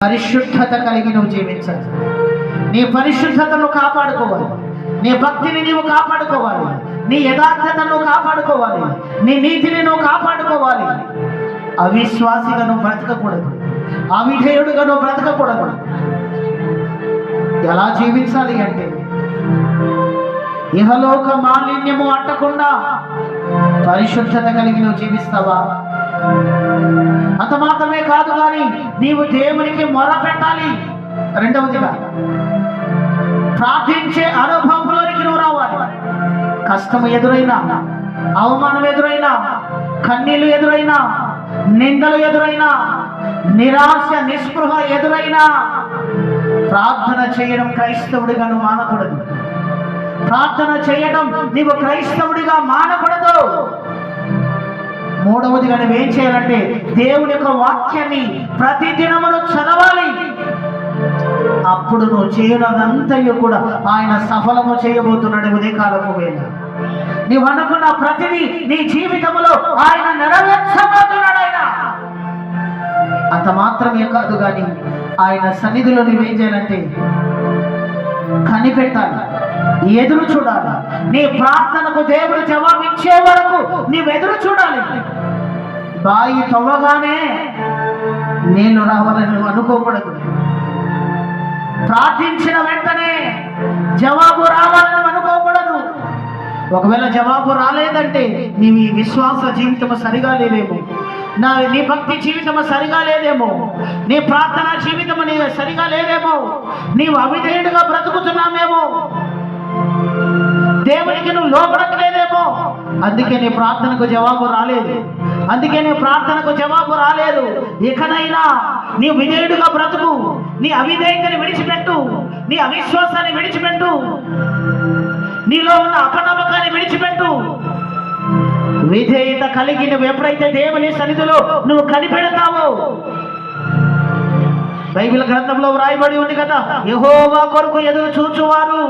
పరిశుద్ధత కలిగి నువ్వు జీవించాలి. నీ పరిశుద్ధతను కాపాడుకోవాలి. నీ భక్తిని నీవు కాపాడుకోవాలి. నీ యథార్థతను కాపాడుకోవాలి. నీ నీతిని నువ్వు కాపాడుకోవాలి. అవిశ్వాసిగా నువ్వు బ్రతకకూడదు. అవిధేయుడుగా నువ్వు బ్రతకకూడదు. ఎలా జీవించాలి అంటే ఇహలోక మాలిన్యము అంటకుండా పరిశుద్ధత కలిగి నువ్వు జీవిస్తావా? అంత మాత్రమే కాదు కానీ నీవు దేవునికి మొర పెట్టాలి. రెండవదిగా ప్రార్థించే అనుభవంలోనికి నువ్వు రావాలి. కష్టం ఎదురైనా, అవమానం ఎదురైనా, కన్నీళ్లు ఎదురైనా, నిందలు ఎదురైనా, నిరాశ నిస్పృహ ఎదురైనా ప్రార్థన చేయడం క్రైస్తవుడిగా నువ్వు మానకూడదు. ప్రార్థన చేయడం నీవు క్రైస్తవుడిగా మానకూడదు. మూడవదిగా నువ్వేం చేయాలంటే దేవుని యొక్క వాక్యాన్ని ప్రతిదినమును చదవాలి. అప్పుడు నువ్వు చేయనంతయు కూడా ఆయన సఫలము చేయబోతున్నాడు. ఉదయకాలపు వేళ నీవు అనుకున్న ప్రతిదీ నీ జీవితంలో ఆయన నెరవేర్చబోతున్నాడు. ఆయన అంత మాత్రమే కాదు కానీ ఆయన సన్నిధిలో నువ్వేం చేయాలంటే కనిపెట్టాలి, ఎదురు చూడాలి. నీ ప్రార్థనకు దేవుడు జవాబు ఇచ్చే వరకు నీవు ఎదురు చూడాలి. బాయి తవ్వగానే నీళ్లు రావాలని నువ్వు అనుకోకూడదు. ప్రార్థించిన వెంటనే జవాబు రావాలని అనుకోకూడదు. ఒకవేళ జవాబు రాలేదంటే నీ విశ్వాస జీవితం సరిగా లేదేమో, నీ భక్తి జీవితం సరిగా లేదేమో, నీ ప్రార్థన జీవితం నీ సరిగా లేదేమో, నీవు అవిధేయుడిగా బ్రతుకుతున్నామేమో, దేవునికి నువ్వు లోపడలేదేమో. అందుకే నీ ప్రార్థనకు జవాబు రాలేదు. అందుకే నీ ప్రార్థనకు జవాబు రాలేదు. ఇకనైనా నీ విధేయుడిగా బ్రతుకు. నీ అవిధేయతని విడిచిపెట్టు. నీ అవిశ్వాసాన్ని విడిచిపెట్టు. నీలో ఉన్న అపనమ్మకాన్ని విడిచిపెట్టు. విధేయత కలిగి నువ్వు ఎప్పుడైతే దేవుని సన్నిధిలో నువ్వు కనిపెడతావో, బైబిల్ గ్రంథంలో వ్రాయబడి ఉంది కదా, యెహోవా కొరకు ఎదురు చూచువారు